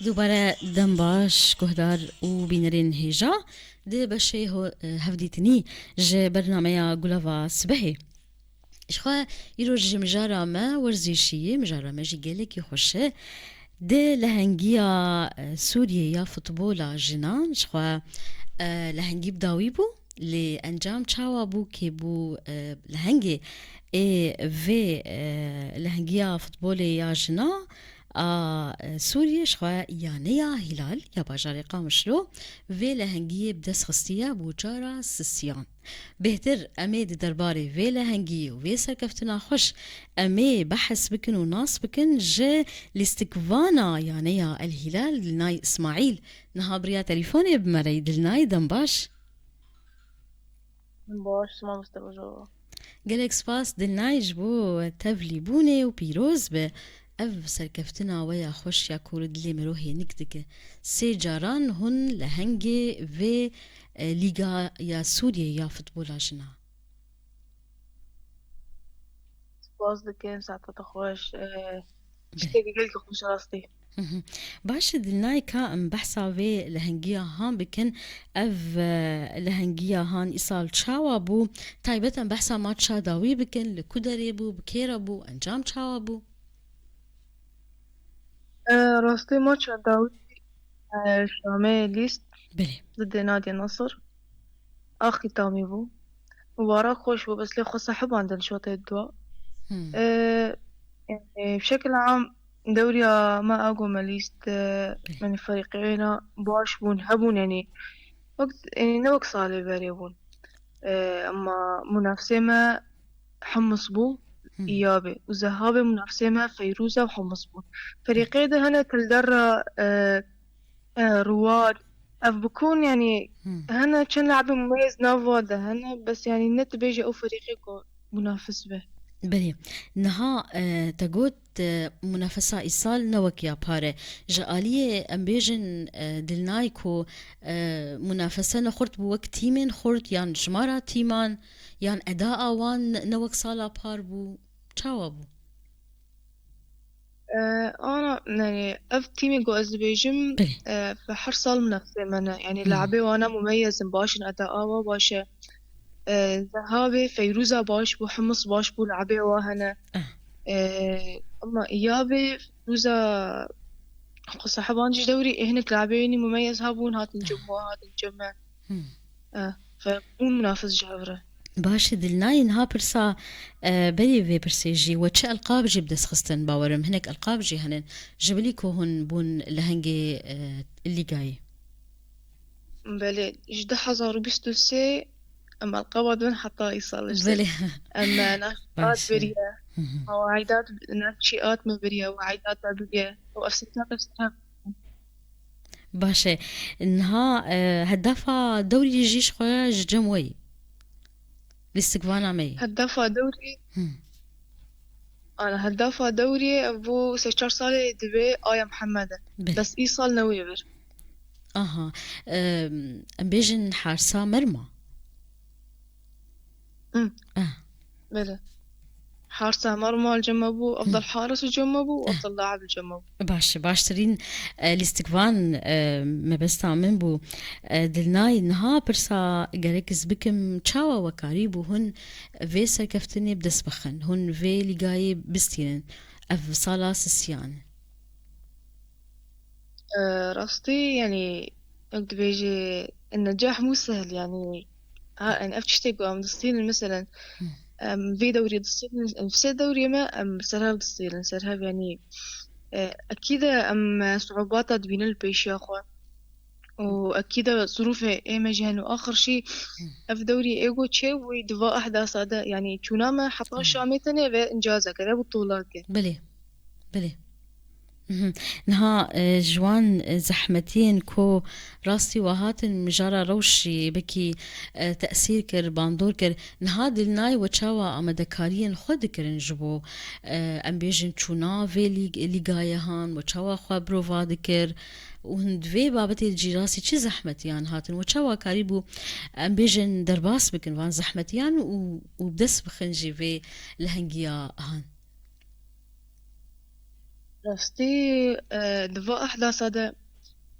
دوباره دنباش گهدار و بینرین هیجا ده بشه هفدیتنی جه برنامه گلوا سبهی اشخوا ایرو جه مجارا ما ورزیشیه مجارا ما جی گلکی خوشه ده لهنگیا سوریه یا فوتبولا جنان اشخوا لهنگی بداوی بو لانجام چاوا بو که بو لهنگی في لهنگیا فوتبول يا جنا سوريا شخوا يانيا هلال يا باجاري قامشلو في لهنگي بدس خستيا بوجارا سسيان بهتر امي دي درباري في لهنگي وفي سركفتنا خوش امي بحث بكن وناس بكن جي لاستكفانا يانيا الهلال لناي اسماعيل نهابريا تليفوني بمريد لناي دنباش باش ما مستوجبة قالك سباس دلنايج بو تفلي بوني وبيروز به اف سركفتنا ويا خوش يا كورد لي مروهي نكدك سي جاران هن لهنجي في ليغا يا سوريا يا فوتبولا جنا باز دكان ساعة تخوش اشتاقي قلك خوش راستي باش دلناي كا ام بحثا في لهنجيا هان بكن اف لهنجيا هان اصال تشاوا بو تايبتا بحثا ما تشا داوي بكن لكودري بو بكيرا بو انجام تشاوا بو راستي ماتش داوي شامي ليست بلي ضد نادي النصر اخي تامي بو مباراة خوش بو بس لي خو صاحب عندنا شوطي الدواء يعني بشكل عام دوري ما أقوم ليست من الفريقين باش بون هبون يعني وقت يعني نوك صالي باريبون أما منافسة ما حمص بو إيابي وذهابي منافسة ما فيروزة وحمص بو فريقين ده هنا تلدر رواد أف بكون يعني هنا كان لاعب مميز نافو ده هنا بس يعني النت بيجي أو فريقي منافس به بلي نها تقول منافسة إيصال نوك يا باره جالية أمبيجن دلنايكو منافسة نخرط بوقت تيمين خرط يان جمارة تيمان يان أداء وان نوك صالا بار بو تشاوبو أنا يعني أف تيمي جو أزبيجم في حرصل منافسة منا يعني لعبي وأنا مميز باشن أداء وباشا ذهابي فيروزة باش بو حمص باش بو لعبي وهنا أما إيابي فيروزة قصة حبانجي دوري هناك لاعبيني مميز هابون هات نجموا هات نجمع فبون منافس جابره باش دلناي نها برسا بلي في برسيجي وتش ألقاب جي بدس خستن باورم هناك ألقاب جي هنن جبليكو هن بون لهنجي اللي جاي بلي جدا حزارو بيستو سي أما القبض من حتى يصل بلي أما ناشئات بريا وعيدات ناشئات من بريا وعيدات بريا وأفسدات أفسدها باشه انها هدافة دوري الجيش خويا جموي لاستقبال مي هدافة دوري أنا هدافة دوري أبو سيشار صالي دبي آيا محمد بس إيصال نويبر اها امبيجن حارسة مرمى بلى حارسة مرمى الجمبو أفضل حارس الجمبو وأفضل لاعب الجمبو باشترين الاستقبال ما بس تعمل بو دلناي نها برسا جاريكس بكم تشاوا وكاريبو هن في سركفتني بدس بخن هن في لقاي بستين اف صالة سسيان راستي يعني وقت بيجي النجاح مو سهل يعني يعني أفتشتي قوام دستين مثلا في دوري دستين في دوري ما سرهاب دستين سرهاب يعني أكيد صعوبات تبين البيش يا أخوة وأكيد ظروفه إيه مجهن وآخر شيء في دوري إيجو تشي ودفاع أحداث هذا يعني شوناما حطوا شامتنا في إنجازه كذا بطولات بلي نها جوان زحمتين كو راستي وهاتن مجارة روشي بكي تأثير كر باندور كر نها دلناي وچاوا اما دكارين خود كرن جبو ام بيجن چونا في لغاية هان وچاوا خوا بروفا دكر وهند في بابتي الجيراسي چه زحمتيان هاتن وچاوا كاريبو ام بيجن درباس بكن وان زحمتيان وبدس بخنجي في لهنجيا هان راستي دفاع أحداث هذا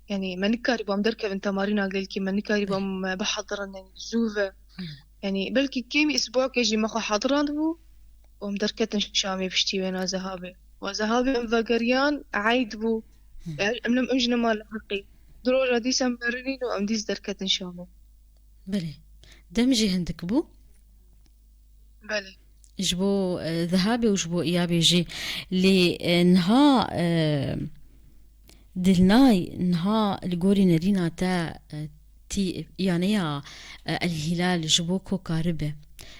يعني ماني كاري بام دركب انت مارينا قلكي ماني كاري بله. بام بحضر يعني زوفة مم. يعني بلكي كيمي أسبوع كيجي مخو حضران بو ومدركة شامي بشتي وين ذهابي وذهابي ام فاقريان عايد بو أملم أمجنا مال حقي دروجة دي سمبرنين وأم ديس دركة شامي. بله دمجي هندك بو بله جبو ذهابي وجبو إيابي جي لنها دلناي نها الجوري نرينا تا تي يعني الهلال جبوكو كاربة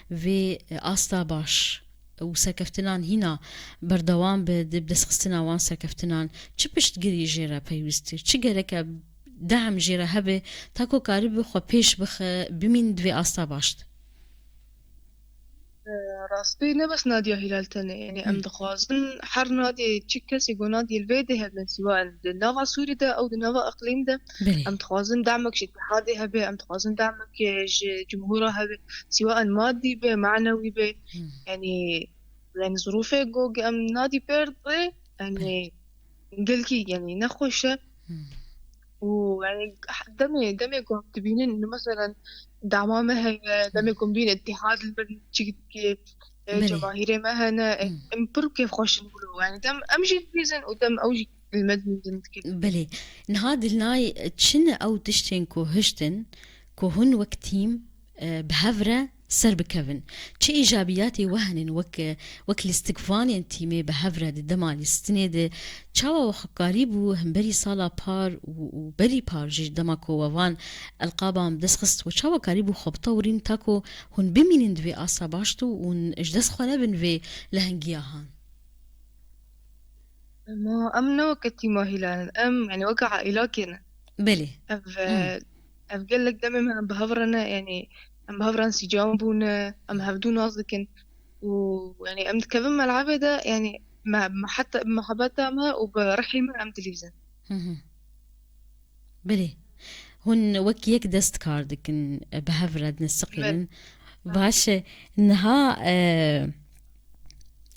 في آستا باش وسكفتنان هنا بردوان بدس خستنا وان سكفتنان چه پشت گری جيرا پيوستي چه گرك دعم جيرا هبه تاكو كاربة خو پیش بخ بمين دوي آستا باشت راستي نبس نادي هلال تاني يعني أم دخوازن حر نادي تشيكس يقول نادي الفيدي هبن سواء نافا سوري ده أو نافا أقليم ده بلي أم دخوازن دعمك شي اتحادي هبه أم دخوازن دعمك جمهوره هبه سواء مادي به معنوي به يعني يعني ظروفه جوج أم نادي بيرد بلي يعني قلكي يعني نخوشه ويعني دمي يكون تبينين إنه مثلا دعمامة هي دمي يكون بين اتحاد البلد بلي جماهيري ما هنا امبر كيف خوش نقولوا يعني دم أمشي بيزن ودم أوجي المدن كده. بلي نهاد الناي تشن او تشتين كو هشتن كو هن وقتيم بهفرة سر بكفن چه ايجابياتي وهن وك الاستقفان انتيمي بهفرة دمالي ستنيد چاوا وخقاريبو هم بري سالا بار وبري بار جيش دماكو ووان القابام دسخست وچاوا قاريبو خبطورين تاكو هن بمينين دوي آسا باشتو ون اجدس خوانبن في لهنگياهان ما أم نو كتيما هلال أم يعني وقع عائلاكنا بلي أف قال لك دمي ما بهفرنا يعني أم بهفرن سجامبونا أم هفدون قصدكن ويعني أم كمان ملعبة ده يعني ما حتى محبتها ما وبرحمة أم تلفزيون. بلي هن وك يك دست كاردكن بهفرد نستقلن باش نها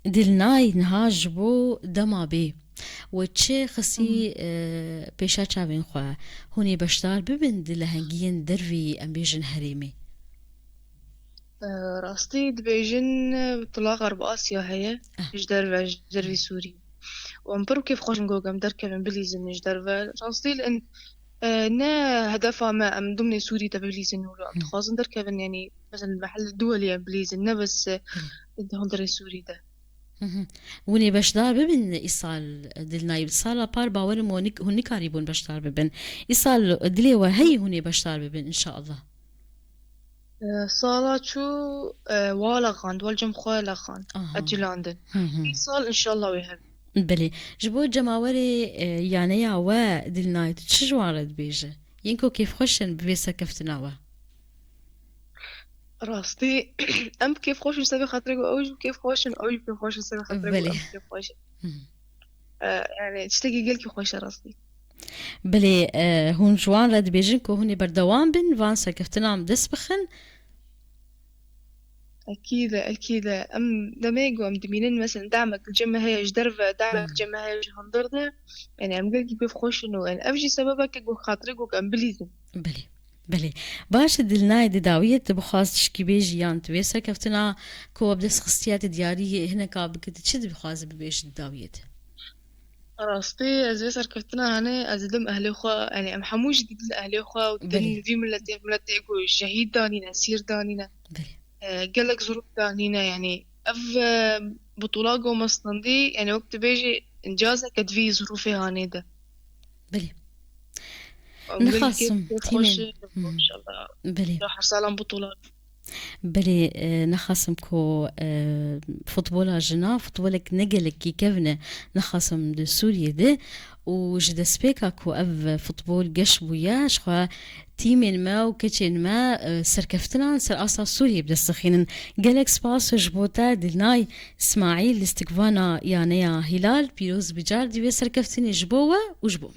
دلناي نها جبو دما بي وچه خسي پیشا چاوین خواه هوني بشتار ببن دلهنگين دروي ام بيجن هريمي راستي دبيجن بطلاق غرب آسيا هي جدر سوري ومبرو كيف خوش نقول قام دركب بليزن جدر راستي لأن نا هدفها ما أم ضمن سوري تبليزن ولو أم تخازن دركب يعني مثلا المحل الدولي بليزن نا بس هون دري سوري ده وني بشدار ببن إيصال دلناي صالا بار باورم هوني كاريبون بشدار ببن إيصال دلي وهي هوني بشدار ببن إن شاء الله صالة شو والغان والجم خوالغان أجلاندن إيصال إن شاء الله ويهب بلي جبو جماوري يعني يا وا دلناي تشجوارد بيجه ينكو كيف خوشن بيسا كفتناوا راستي أم كيف خوش نسوي خاطرك أوج كيف خوش كيف خوش نسوي خاطرك بلي أم كيف خوش يعني تشتكي قل كيف خوش راستي بلي هون جوان رد بيجن كو هوني بردوان بن فانسا كفتنام دس بخن أكيد أم دميجو أم دمينين مثلا دعمك الجمع هي جدرفة دعمك الجمع هي جهندرنا يعني أم قلت كيف خوش إنه يعني أفجي سببك جو خاطرك أم بليزم بلي باش دلناي داوية بخواست تشكي بيجي يان تويسا كفتنا كو بدس خصيات ديارية هنا كابك تشد بخواست ببيش داوية راستي أزويسر كفتنا هنا أزدم أهلي أخوة يعني أم حموش دي أهلي أخوة ودن في ملتي يقول شهيد دانينا سير دانينا قالك ظروف دانينا يعني أف بطولات جو مصندي يعني وقت بيجي إنجازة كدفي ظروفي هاني ده بلي نخاصم تيمين إن شاء الله بلي راح أرسلهم بطولات بلي نخاصم كو فوتبولا جنا فوتبولك نقلك كي كفنا نخاصم دو سوريا ده وجد سبيكا كو اف فوتبول قشبو ياش خوا تيمين ما وكتين ما سركفتنا سر اصلا سوريا بدا السخين قالك سباس جبوتا دلناي اسماعيل لاستقفانا يعني هلال بيروز بجار دي سركفتني جبوه وجبومه